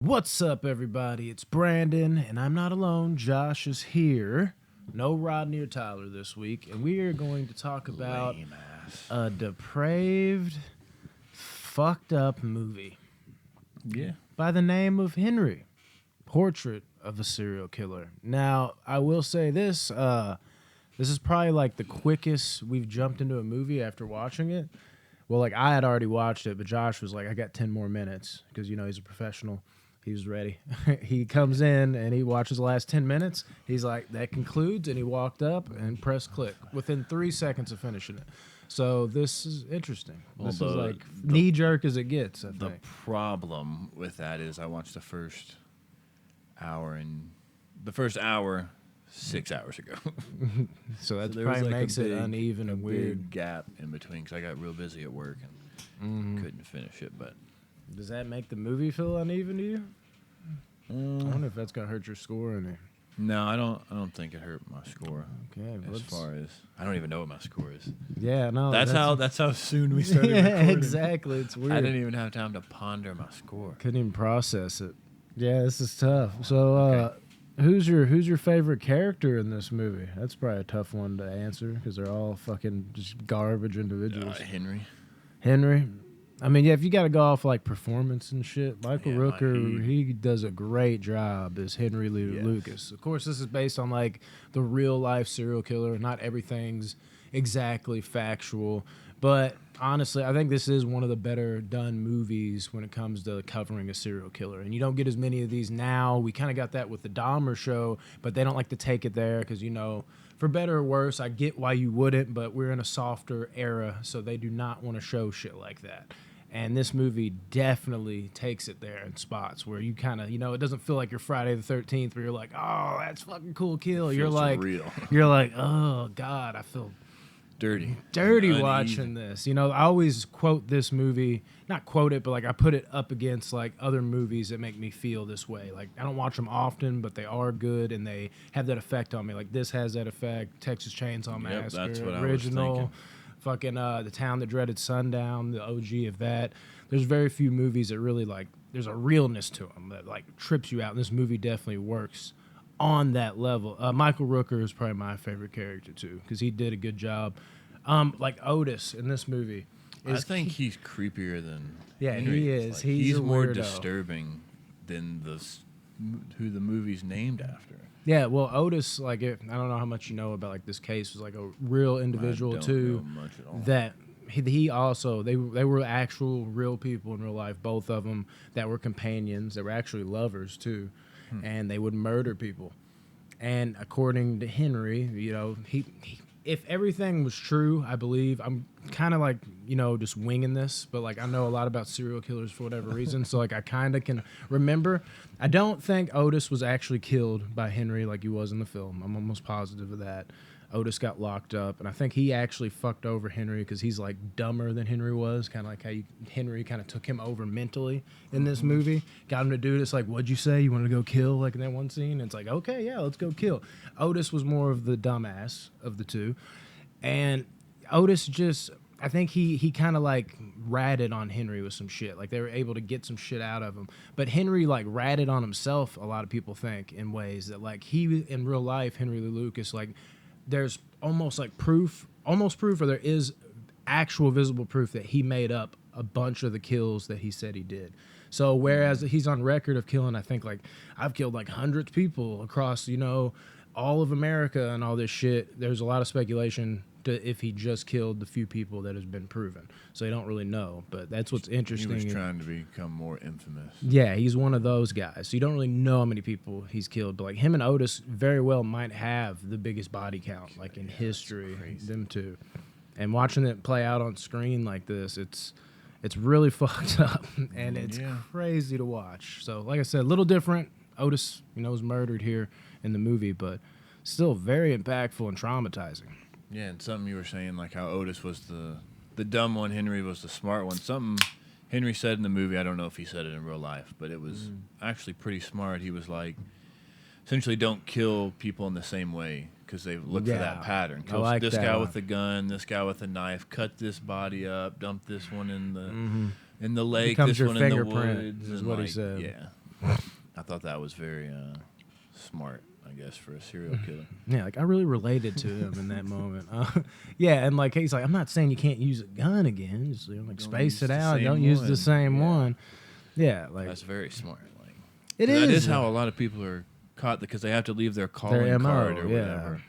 What's up, everybody? It's Brandon, and I'm not alone. Josh is here. No Rodney or Tyler this week, and we are going to talk about Lame ass. a depraved, fucked up movie Yeah. by the name of Henry, Portrait of a Serial Killer. Now, I will say this, this is probably like the quickest we've jumped into a movie after watching it. Well, like I had already watched it, but Josh was like, I got 10 more minutes because, you know, he's a professional. He was ready. He comes in and he watches the last 10 minutes. He's like, that concludes. And he walked up and pressed click within 3 seconds of finishing it. So this is interesting. Well, This is the- like knee jerk as it gets, I The think. problem with that is I watched the first hour 6 hours ago. So that there was, probably like, makes a it big- uneven and a weird. big gap in between because I got real busy at work and Mm-hmm. couldn't finish it. But Does that make the movie feel uneven to you? I wonder if that's gonna hurt your score any. no, I don't think it hurt my score. Okay, As far as I don't even know what my score is. yeah, no, That's how soon we started yeah, recording. exactly. It's weird. I didn't even have time to ponder my score. Couldn't even process it. Yeah, this is tough. So, Okay. who's your favorite character in this movie? That's probably a tough one to answer because they're all fucking just garbage individuals. Henry. Henry, I mean, yeah, if you got to go off like performance and shit, Michael Yeah, Rooker, he does a great job as Henry Lee Yes. Lucas. Of course, this is based on like the real life serial killer. Not everything's exactly factual, but honestly, I think this is one of the better done movies when it comes to covering a serial killer. And you don't get as many of these now. We kind of got that with the Dahmer show, but they don't like to take it there because, you know, for better or worse, I get why you wouldn't, but we're in a softer era, so they do not want to show shit like that. And this movie definitely takes it there in spots where you kind of, you know, it doesn't feel like you're Friday the 13th where you're like, oh, that's fucking cool kill. You're Feels like, real. you're like, oh God, I feel Dirty. dirty Uneven. watching this. You know, I always quote this movie, not quote it, but like I put it up against like other movies that make me feel this way. Like I don't watch them often, but they are good and they have that effect on me. Like this has that effect. Texas Chainsaw Massacre, that's what I was original, thinking. fucking The Town That Dreaded Sundown, the OG of that. There's very few movies that really like. There's a realness to them that like trips you out. And this movie definitely works on that level. Michael Rooker is probably my favorite character too because he did a good job. Like Otis in this movie. I think he's creepier than Yeah, Henry he is. is. He's He's a more weirdo. disturbing than who the movie's named after. Yeah, well, Otis, like, I don't know how much you know about like this case, was like a real individual I don't too. know much at all. That he also they were actual real people in real life, both of them that were companions. They were actually lovers too, and they would murder people. And according to Henry, you know, he if everything was true, I believe I'm kind of like, you know, just winging this, but like I know a lot about serial killers for whatever reason, so like I kind of can remember. I don't think Otis was actually killed by Henry like he was in the film. I'm almost positive of that. Otis got locked up, and I think he actually fucked over Henry because he's like dumber than Henry was, kind of like how Henry kind of took him over mentally in this movie. Got him to do this, like, what'd you say? You wanted to go kill, like in that one scene? And it's like, okay, yeah, let's go kill. Otis was more of the dumbass of the two, and Otis just, I think he kind of like ratted on Henry with some shit. Like they were able to get some shit out of him. But Henry like ratted on himself, a lot of people think, in ways that like he, in real life, Henry Lee Lucas, like there's almost like proof, or there is actual visible proof that he made up a bunch of the kills that he said he did. So whereas he's on record of killing, I think like I've killed like hundreds of people across, you know, all of America and all this shit. There's a lot of speculation to if he just killed the few people that has been proven. So they don't really know, but that's what's He interesting. was trying to become more infamous. Yeah, he's one of those guys. So you don't really know how many people he's killed, but like him and Otis very well might have the biggest body count like in history. Them two, and watching it play out on screen like this, it's really fucked up and it's crazy to watch. So like I said, a little different. Otis, you know, was murdered here in the movie, but still very impactful and traumatizing. Yeah, and something you were saying, like how Otis was the dumb one, Henry was the smart one. Something Henry said in the movie, I don't know if he said it in real life, but it was actually pretty smart. He was like, essentially don't kill people in the same way because they look for that pattern. Kill like this that guy one. with a gun, this guy with a knife, cut this body up, dump this one in the lake, Becomes this your one in the fingerprint, woods. is and what he like, said. Yeah, I thought that was very smart, I guess, for a serial killer. Yeah, like I really related to him in that moment. Yeah, and like he's like, I'm not saying you can't use a gun again. Just like Don't space use it the out. same Don't use the one. same Yeah. one. Yeah, like That's very smart. Like it that is. is how a lot of people are caught because they have to leave their calling Their MO, card or yeah. whatever.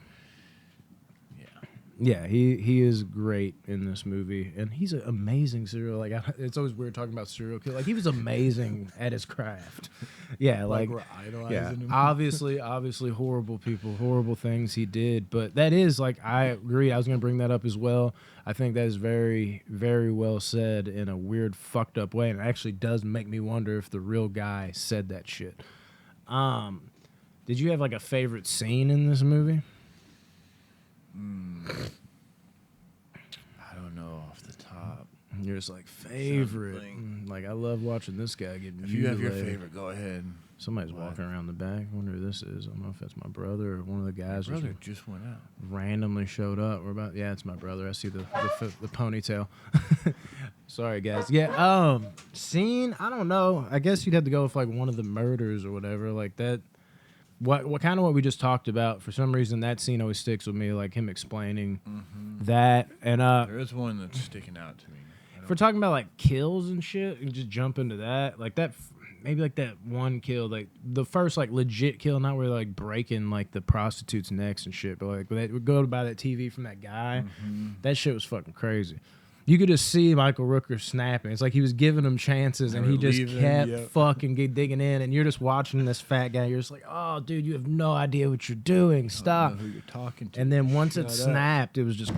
Yeah, he is great in this movie, and he's an amazing serial. Like it's always weird talking about serial killer. Like he was amazing at his craft. Yeah, like we're idolizing yeah, him. obviously horrible people, horrible things he did. But that is like I agree. I was gonna bring that up as well. I think that is very very well said in a weird fucked up way, and it actually does make me wonder if the real guy said that shit. Did you have like a favorite scene in this movie? I don't know off the top. You're just like favorite. Something. Like I love watching this guy get. If you have your mutilated. favorite, go ahead. Somebody's What? walking around the back. I wonder who this is. I don't know if that's my brother or one of the guys who Brother just went out. randomly showed up. We're about. Yeah, it's my brother. I see the ponytail. Sorry, guys. Yeah. Scene. I don't know. I guess you'd have to go with like one of the murders or whatever. Like that. What kind of what we just talked about? For some reason, that scene always sticks with me. Like him explaining that. And There is one that's sticking out to me. if we're talking about like kills and shit, and just jump into that, like that, maybe like that one kill, like the first like legit kill, not where they're like breaking like the prostitutes' necks and shit, but like when they would go to buy that TV from that guy, that shit was fucking crazy. You could just see Michael Rooker snapping. It's like he was giving him chances, and They he were just leaving, kept yep. fucking digging in. And you're just watching this fat guy. You're just like, oh, dude, you have no idea what you're doing. I Stop. don't know who you're talking to. And then once it Shut up. snapped, it was just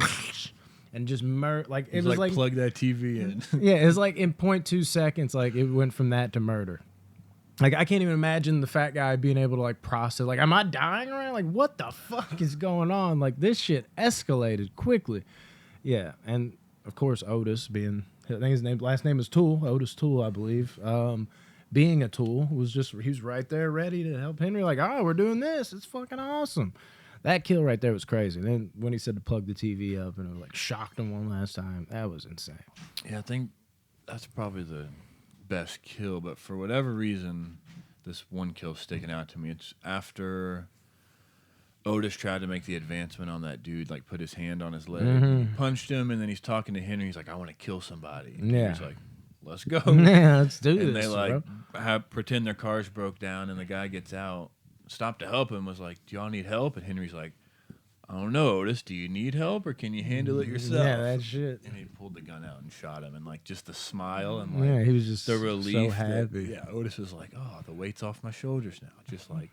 and just like it It was like plug that TV in. yeah, it was like in 0.2 seconds, like it went from that to murder. Like I can't even imagine the fat guy being able to like process. Like, am I dying around? Like, what the fuck is going on? Like this shit escalated quickly. Yeah, and of course Otis being, I think his last name is Toole, Otis Toole, I believe. Being a tool was just he was right there ready to help Henry. Like, oh, we're doing this. It's fucking awesome. That kill right there was crazy. And then when he said to plug the TV up and it like shocked him one last time, that was insane. Yeah, I think that's probably the best kill, but for whatever reason, this one kill's sticking out to me. It's after Otis tried to make the advancement on that dude, like put his hand on his leg, punched him, and then he's talking to Henry. He's like, I want to kill somebody. And Yeah. He's like, let's go. Yeah, let's do And this. they like bro. pretend their cars broke down, and the guy gets out, stopped to help him, was like, do y'all need help? And Henry's like, I don't know, Otis, do you need help or can you handle it yourself? Yeah, that shit. And he pulled the gun out and shot him, and like just the smile and like Yeah, he was just the relief. so that- happy. yeah, Otis was like, oh, the weight's off my shoulders now. Just like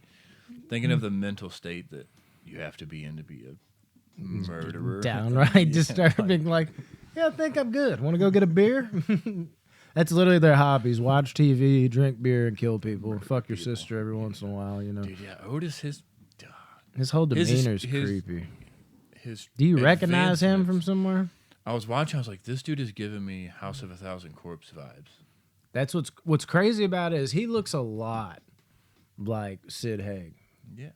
thinking of the mental state that you have to be in to be a murderer. Downright Yeah, disturbing. Like, yeah, I think I'm good. Want to go get a beer? That's literally their hobbies: watch TV, drink beer, and kill people. Fuck your sister every once in a while. You know, Dude, yeah, Otis, his whole His- demeanor's his- creepy. his. Do you recognize him from advancements- somewhere? I was watching. I was like, this dude is giving me House of a Thousand Corpse vibes. That's what's crazy about it is he looks a lot like Sid Haig, Yeah,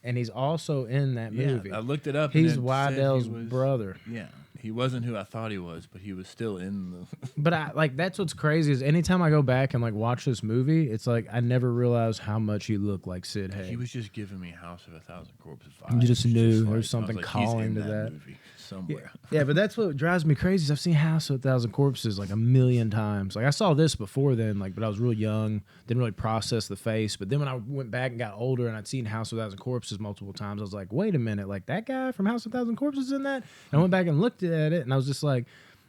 and he's also in that movie. I looked it up. and He's it said he Waddell's was- brother. Yeah, he wasn't who I thought he was, but he was still in the. But I like that's what's crazy is anytime I go back and like watch this movie, it's like I never realized how much he looked like Sid Haig. He was just giving me House of a Thousand Corpses vibes. You just knew there was I was something he's calling in to that. movie somewhere. Yeah, but that's what drives me crazy. Is I've seen House of a Thousand Corpses like a million times. Like I saw this before then, like, but I was real young, didn't really process the face. But then when I went back and got older and I'd seen House of a Thousand Corpses multiple times, I was like, wait a minute, like that guy from House of a Thousand Corpses in that? And I went back and looked at it, and I was just like,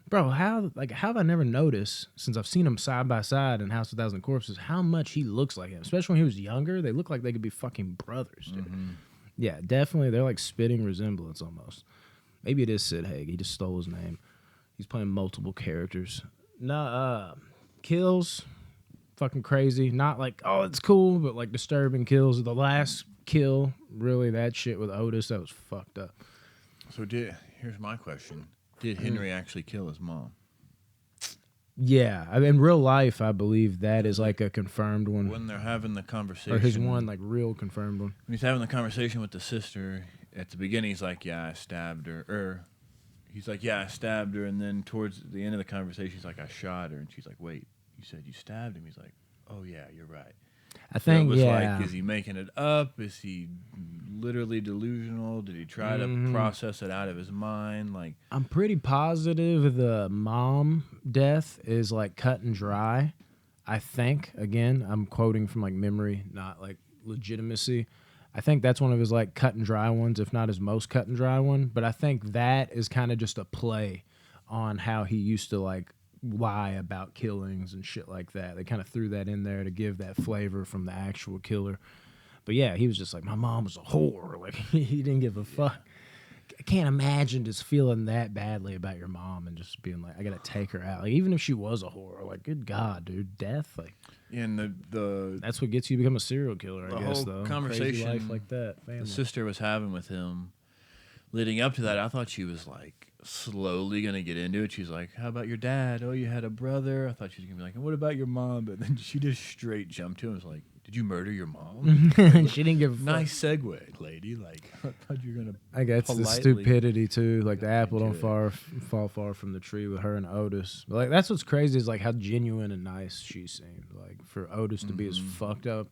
bro, how have I never noticed since I've seen him side by side in House of a Thousand Corpses how much he looks like him? Especially when he was younger, they look like they could be fucking brothers. Dude. Yeah, definitely, they're like spitting resemblance almost. Maybe it is Sid Haig. He just stole his name. He's playing multiple characters. No, kills, fucking crazy. Not like, oh, it's cool, but like disturbing kills. The last kill, really, that shit with Otis, that was fucked up. So here's my question: did Henry actually kill his mom? Yeah, I mean, in real life, I believe that is like a confirmed one. When they're having the conversation, Or his one, like real confirmed one. when he's having the conversation with the sister at the beginning, he's like, "Yeah, I stabbed her," or he's like, "Yeah, I stabbed her," and then towards the end of the conversation, he's like, "I shot her," and she's like, "Wait, you said you stabbed him?" He's like, "Oh yeah, you're right." I So it think was yeah. like, is he making it up? Is he literally delusional? Did he try to process it out of his mind? Like, I'm pretty positive the mom death is like cut and dry. I think, again, I'm quoting from like memory, not like legitimacy. I think that's one of his like cut and dry ones, if not his most cut and dry one. But I think that is kind of just a play on how he used to like lie about killings and shit like that. They kind of threw that in there to give that flavor from the actual killer. But yeah, he was just like, my mom was a whore. Like he didn't give a fuck. I can't imagine just feeling that badly about your mom and just being like, I gotta take her out. Like, even if she was a whore, like, good God, dude, death, like, and the that's what gets you to become a serial killer. The I guess whole though, conversation crazy life like that. the Family. sister was having with him leading up to that, I thought she was like slowly gonna get into it. She's like, "How about your dad? Oh, you had a brother." I thought she was gonna be like, "And what about your mom?" But then she just straight jumped to him. And was like, "Did you murder your mom?" She didn't give a fuck. Nice segue, lady. Like, I thought you were gonna. I guess the politely stupidity too. Like the get apple don't into it. fall far from the tree with her and Otis. But, like that's what's crazy is like how genuine and nice she seemed. Like for Otis to be as fucked up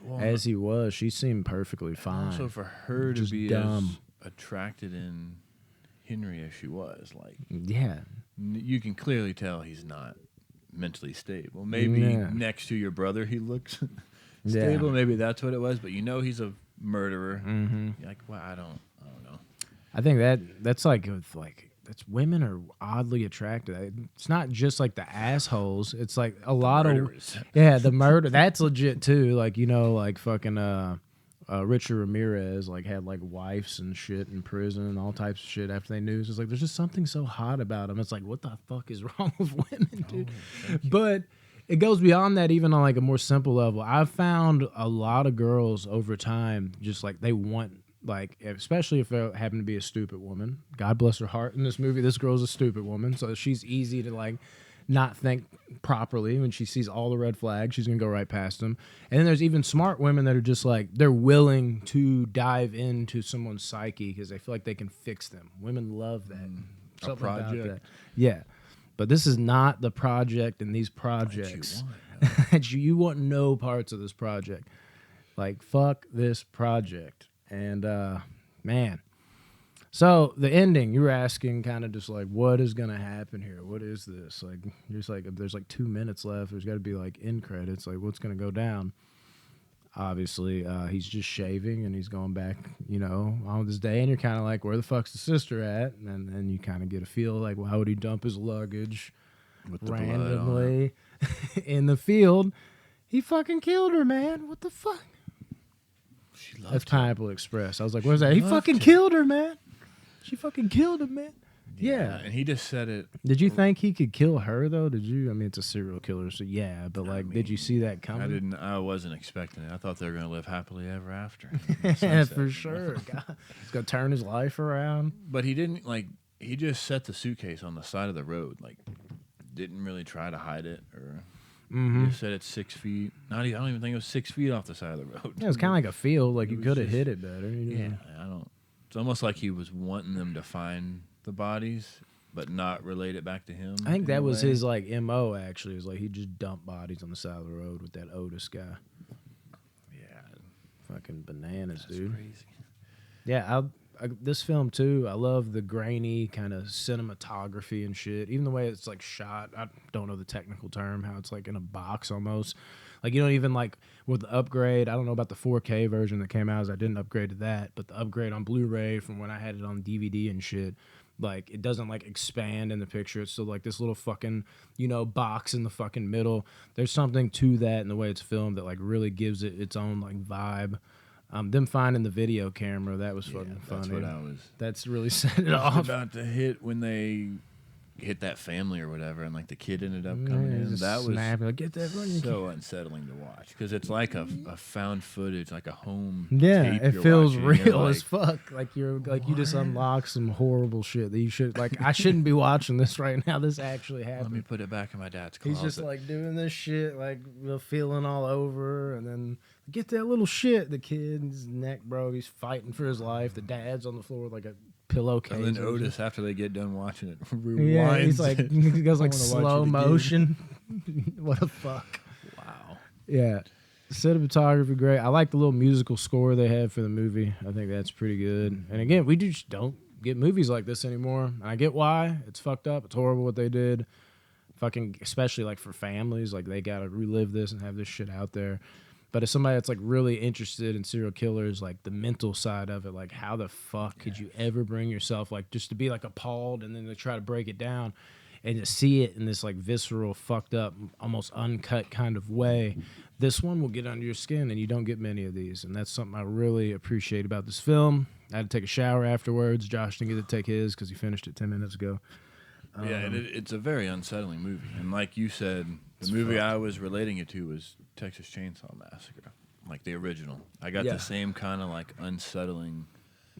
Well, as he was, she seemed perfectly fine. also for her to Just be dumb. as attracted in Henry as she was, like Yeah, you can clearly tell he's not mentally stable. Maybe Yeah. next to your brother he looks Yeah. stable. Maybe that's what it was. But you know he's a murderer. Mm-hmm. You're like, well, I don't know. I think that's like with like that's women are oddly attracted. It's not just like the assholes. It's like a lot of Murderers. yeah, the murder. That's legit too. Like you know, like fucking Richard Ramirez like had like wives and shit in prison and all types of shit after they knew. It's just like there's just something so hot about him. It's like what the fuck is wrong with women, dude? But it goes beyond that even on like a more simple level. I've found a lot of girls over time just like they want like especially if it happened to be a stupid woman. God bless her heart in this movie. This girl's a stupid woman, so she's easy to like not think properly. When she sees all the red flags, she's gonna go right past them. And then there's even smart women that are just like they're willing to dive into someone's psyche because they feel like they can fix them. Women love that. Something about project. that. Yeah. But this is not the project in these projects. You want no parts of this project. Like fuck this project. And man. So the ending, you were asking kind of just like, what is gonna happen here? What is this? Like you're just like, there's like 2 minutes left. There's got to be like end credits. Like what's gonna go down? Obviously, he's just shaving and he's going back, you know, on this day. And you're kind of like, where the fuck's the sister at? And then you kind of get a feel like, well, how would he dump his luggage With the blood on it. randomly in the field? He fucking killed her, man. What the fuck? She That's loved him. Pineapple Express. I was like, where's that? He loved fucking him. killed her, man. She fucking killed him, man. Yeah. And he just said it. Did you think he could kill her though? Did you? I mean, it's a serial killer, so yeah. But like, did you see that coming? I wasn't expecting it. I thought they were gonna live happily ever after. Yeah, for sure. God, he's gonna turn his life around. But he didn't like. He just set the suitcase on the side of the road. Like, didn't really try to hide it, or he just said it's 6 feet. Not even. I don't even think it was 6 feet off the side of the road. Yeah, it was kind of like a field. Like It you was could have just- hit it better. You know? Yeah, I don't. It's almost like he was wanting them to find the bodies, but not relate it back to him. I think in that a was way. his like MO. Actually, is like he just dumped bodies on the side of the road with that Otis guy. Yeah, Fucking bananas, that's dude. crazy. Yeah, this film too. I love the grainy kind of cinematography and shit. Even the way it's like shot. I don't know the technical term. How it's like in a box almost. Like you don't even like with the upgrade. I don't know about the 4K version that came out. As I didn't upgrade to that, but the upgrade on Blu-ray from when I had it on DVD and shit. Like it doesn't like expand in the picture. It's still like this little fucking box in the fucking middle. There's something to that in the way it's filmed that like really gives it its own like vibe. Them finding the video camera, that was fucking That's funny. what I was. That's really set it I was off. about to hit when they hit that family or whatever, and like the kid ended up coming Yeah, in. just That was snapping, like, get that running. so unsettling to watch because it's like a found footage, like a home. Yeah, tape it you're feels watching, and you're real like, as fuck. Like you're like you just unlocked some horrible shit that you should like. I shouldn't be watching this right now. This actually Let me happened. put it back in my dad's closet. He's just like doing this shit, like feeling all over, and then get that little shit. The kid's neck broke. He's fighting for his life. The dad's on the floor with like a pillowcase. and then or something. Otis, after they get done watching it, rewinds. Yeah, he's like it. he goes like I wanna watch slow it again. motion. What a fuck. Wow. Yeah. Cinematography, great. I like the little musical score they had for the movie. I think that's pretty good. And again, we just don't get movies like this anymore. And I get why. It's fucked up. It's horrible what they did. Fucking, especially like for families, like they gotta relive this and have this shit out there. But as somebody that's like really interested in serial killers, like the mental side of it, like how the fuck could you ever bring yourself like just to be like appalled and then to try to break it down and to see it in this like visceral, fucked up, almost uncut kind of way. This one will get under your skin, and you don't get many of these, and that's something I really appreciate about this film. I had to take a shower afterwards. Josh didn't get to take his because he finished it 10 minutes ago. Yeah, it's a very unsettling movie. And like you said, the movie I was relating it to was Texas Chainsaw Massacre, like the original. I got the same kind of like unsettling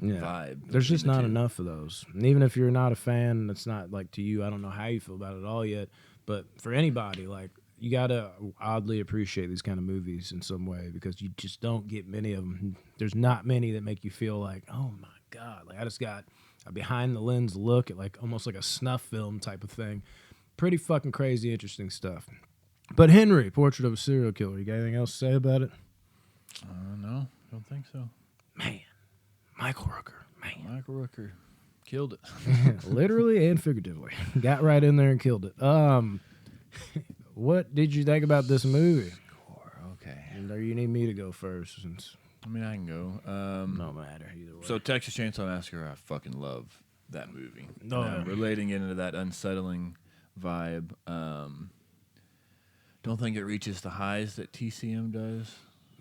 vibe. There's just not enough of those. And even if you're not a fan, it's not like to you, I don't know how you feel about it all yet. But for anybody, like you got to oddly appreciate these kind of movies in some way because you just don't get many of them. There's not many that make you feel like, oh my God, like I just got a behind the lens look at like almost like a snuff film type of thing. Pretty fucking crazy, interesting stuff. But Henry, Portrait of a Serial Killer, you got anything else to say about it? No, don't think so. Man, Michael Rooker, man. Michael Rooker killed it. Literally and figuratively. Got right in there and killed it. What did you think about this movie? Okay. Or you need me to go first since I mean, I can go. no matter either way. So Texas Chainsaw Massacre, I fucking love that movie. No, relating it into that unsettling vibe. Don't think it reaches the highs that TCM does.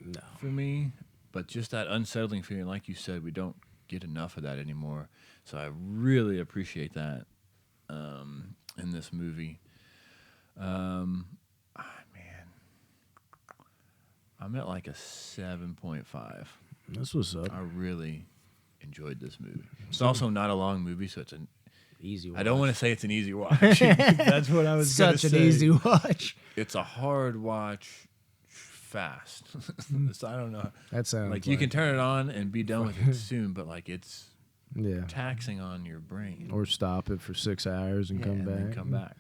No. For me, but just that unsettling feeling, like you said, we don't get enough of that anymore. So I really appreciate that in this movie. Man, I'm at like a 7.5. That's what's up. I really enjoyed this movie. It's also not a long movie, so it's an Easy watch. I don't want to say it's an easy watch. That's what I was going to say. Such an easy watch. It's a hard watch fast. So I don't know. That sounds like you can turn it on and be done with it soon, but like it's yeah taxing on your brain. Or stop it for 6 hours and come back. Then come back.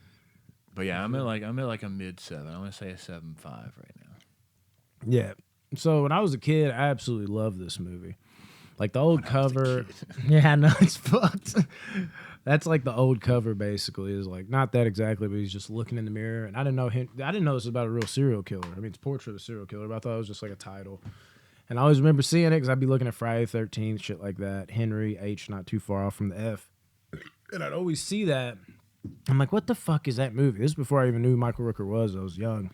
But yeah, I'm at like a mid 7. I'm gonna say a 7.5 right now. Yeah. So when I was a kid, I absolutely loved this movie. Like the old cover. Yeah, I know it's fucked. That's like the old cover basically is like not that exactly, but he's just looking in the mirror. And I didn't know this was about a real serial killer. I mean, it's Portrait of a Serial Killer, but I thought it was just like a title. And I always remember seeing it because I'd be looking at Friday the 13th, shit like that. Henry H, not too far off from the F. And I'd always see that. I'm like, what the fuck is that movie? This is before I even knew who Michael Rooker was. I was young.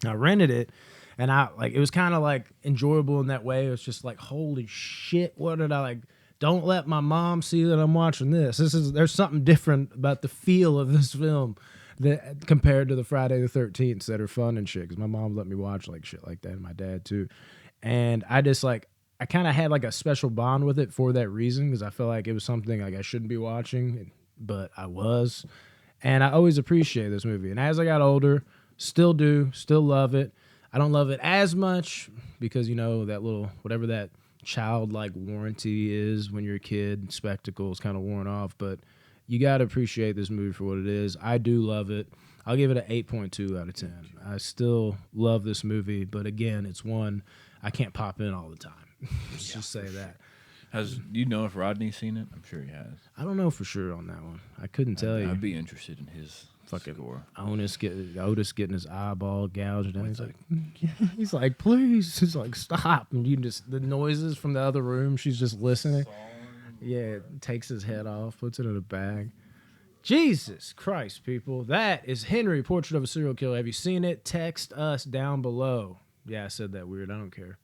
I rented it, and it was kind of like enjoyable in that way. It was just like, holy shit, what did I like? Don't let my mom see that I'm watching this. There's something different about the feel of this film that compared to the Friday the 13th that are fun and shit. Because my mom let me watch like shit like that, and my dad too. And I just like I kind of had like a special bond with it for that reason because I felt like it was something like I shouldn't be watching, but I was. And I always appreciate this movie. And as I got older, still love it. I don't love it as much because, you know, that little, whatever that childlike warranty is when you're a kid, spectacle is kind of worn off. But you got to appreciate this movie for what it is. I do love it. I'll give it an 8.2 out of 10. I still love this movie. But again, it's one I can't pop in all the time. Let's just say that. Do you know if Rodney's seen it? I'm sure he has. I don't know for sure on that one. I couldn't tell you. I'd be interested in his score. Otis getting his eyeball gouged out. He's like, please. He's like, stop. And you just, the noises from the other room, she's just listening. Yeah, takes his head off, puts it in a bag. Jesus Christ, people. That is Henry, Portrait of a Serial Killer. Have you seen it? Text us down below. Yeah, I said that weird. I don't care.